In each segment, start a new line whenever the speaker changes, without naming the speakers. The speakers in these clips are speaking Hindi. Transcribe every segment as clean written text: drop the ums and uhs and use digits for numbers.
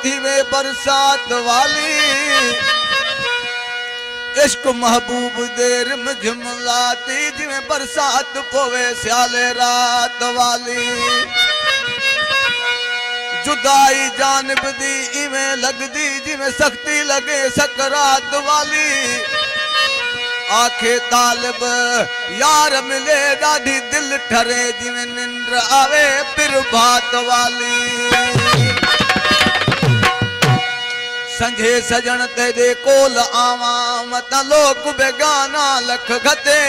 थी वे बरसात वाली, इश्क महबूब देर में झुमलाती जिमें बरसात पोवे स्याले रात वाली। जुदाई जानब दी इवें लगदी जिमें सख्ती लगे सकरात वाली। आखे तालिब यार मिले ॾाढी दिल ठरे जिमें निंद्र आवे फिर भात वाली। संझे सजन ते दे कोल आवा मता लोक बेगाना लख घते।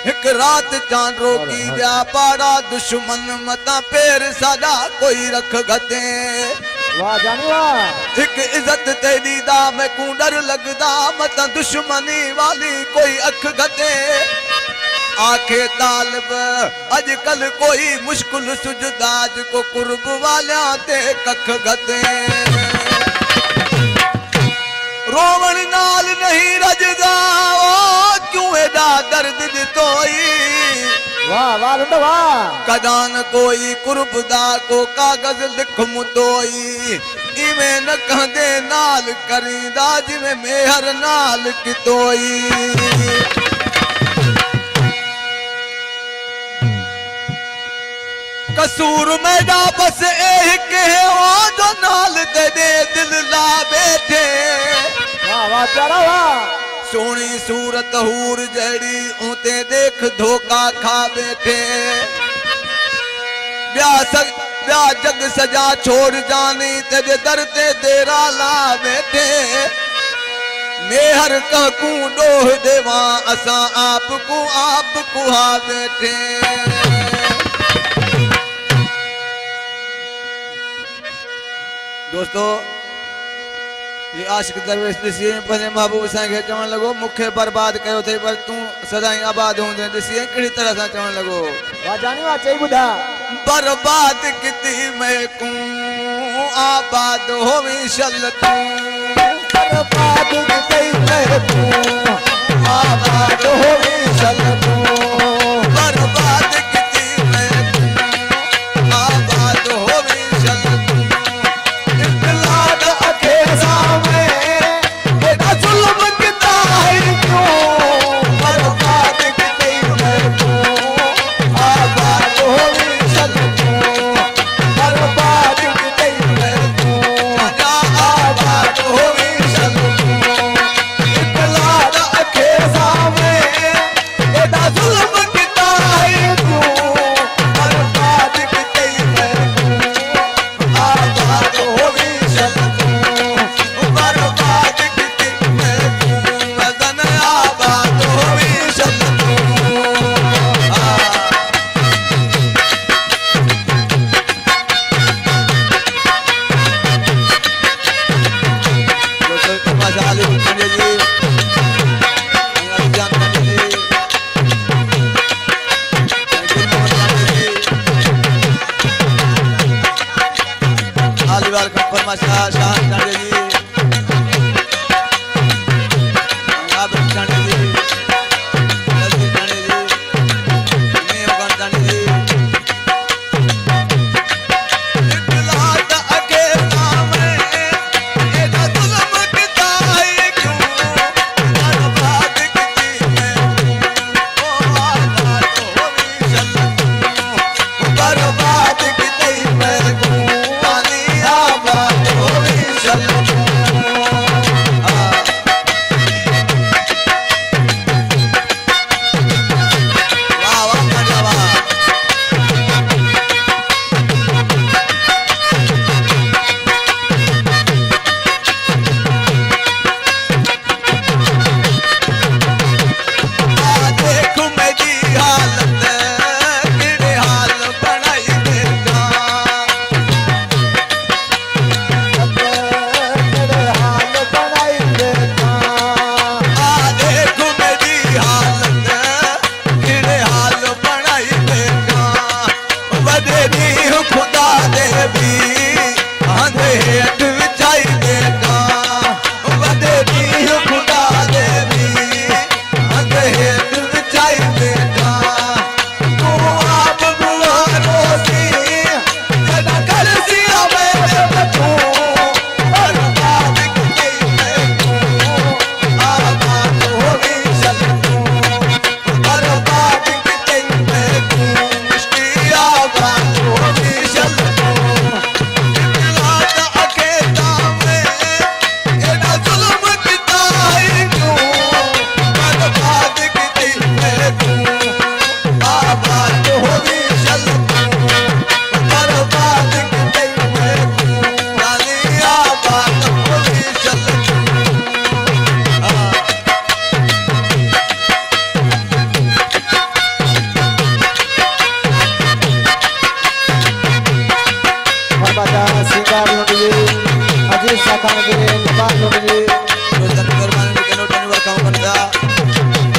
एक रात चांद रोकी व्या पाड़ा दुश्मन मता पैर साडा कोई रख घते।
वाह जानी वाह।
एक इज्जत ते दीदा में को डर लगदा मता दुश्मनी वाली कोई अख घते। आखे तालिब अजकल कोई मुश्किल सुजदाज को कुर्ब वाल्या ते कख घते। रोवण नाल नहीं रजदा ओ क्यों एडा दर्द दितोई।
वाह वाह लुंडा वाह।
कदान कोई कुर्बदा को कागज लिख मुदोई। इवें न कहदे नाल करींदा जिवें मेहर नाल कितोई। कसूर मेरा बस एक है वो जो नाल दे दे दिल ला बैठे।
वाह वाह प्यारा वाह।
सोनी सूरत हूर जड़ी ऊते देख धोखा खा बैठे। ब्या जग सजा छोड़ जानी तेरे दर ते तेरा ला बैठे। मेहर कहकू डोह देवा असा आप कुहा बैठे। दोस्तों ये आशिक दरवेश दिसी पंहिंजे महबूब साईं खे चवण लॻो मूंखे बर्बाद कयो अथई पर तूं सदाई आबाद हूंदे। ॾिसी कहिड़ी तरह सां चवण लॻो।
वाह जानी वाह चई ॿुधा।
बर्बाद किती मैं कूं आबाद होवी शल तूं।
बर्बाद किती मैं कूं आबाद होवी शल तूं।
बर्बाद किती मैं कूं आबाद होवी शल तूं। इख्तिलात अखे सामे बेटा जुल्म किता है क्यों। बर्बाद किती मैं कूं आबाद होवी शल तूं। बर्बाद किती मैं कूं आबाद होवी शल तूं। इख्तिलात अखे सामे बेटा जुल्म किता है क्यों। बर्बाद किती मैं कूं आबाद होवी शल तूं। बर्बाद किती मैं कूं वतन आबाद होवी शल तूं। दोस्तों माशा अल्लाह पंडित जी जान पंडित जी आलीवाल कंपन माशा शाह पंडित जी आबिद पंडित जी नजदीक पंडित जी मेहमान पंडित जी। इख्तिलात अखे सामे एदा जुल्म किता है क्यों। बर्बाद किती मैं कूं आबाद होवी शल तूं। बर्बाद किती मैं कूं आबाद होवी शल
बादशाह सिंगार लुट जी अजीज साखान के निपात लुट जी
रोजन मेहरबानी के नोटन वर काम करदा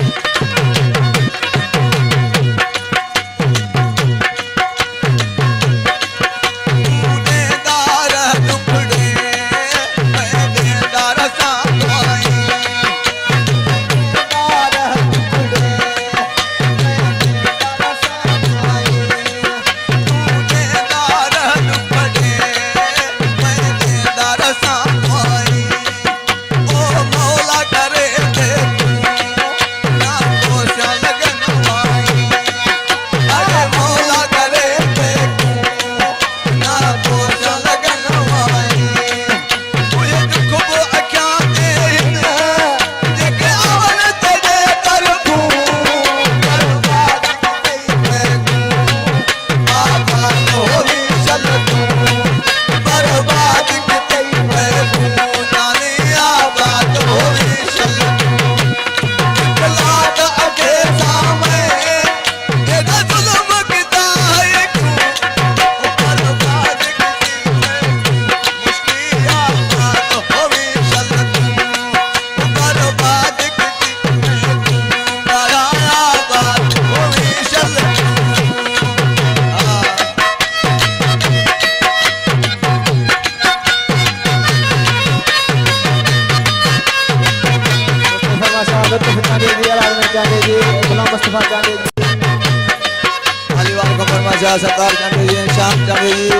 सरदार जाने जी शाम जाने जी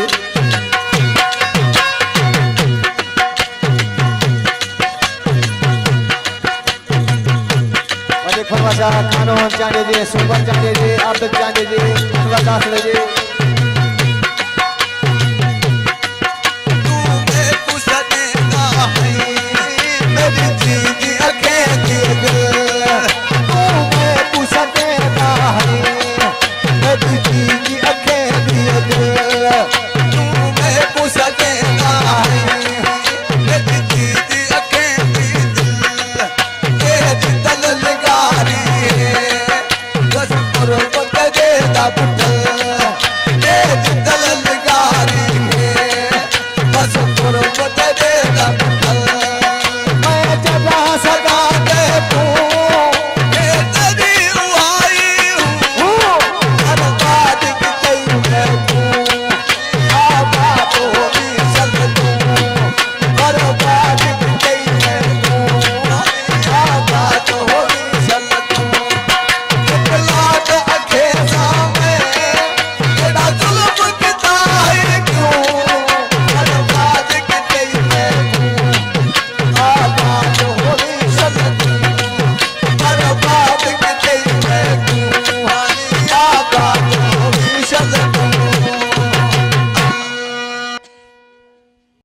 कानून जाने जी सुबह जाने जी आदत जाने जी जी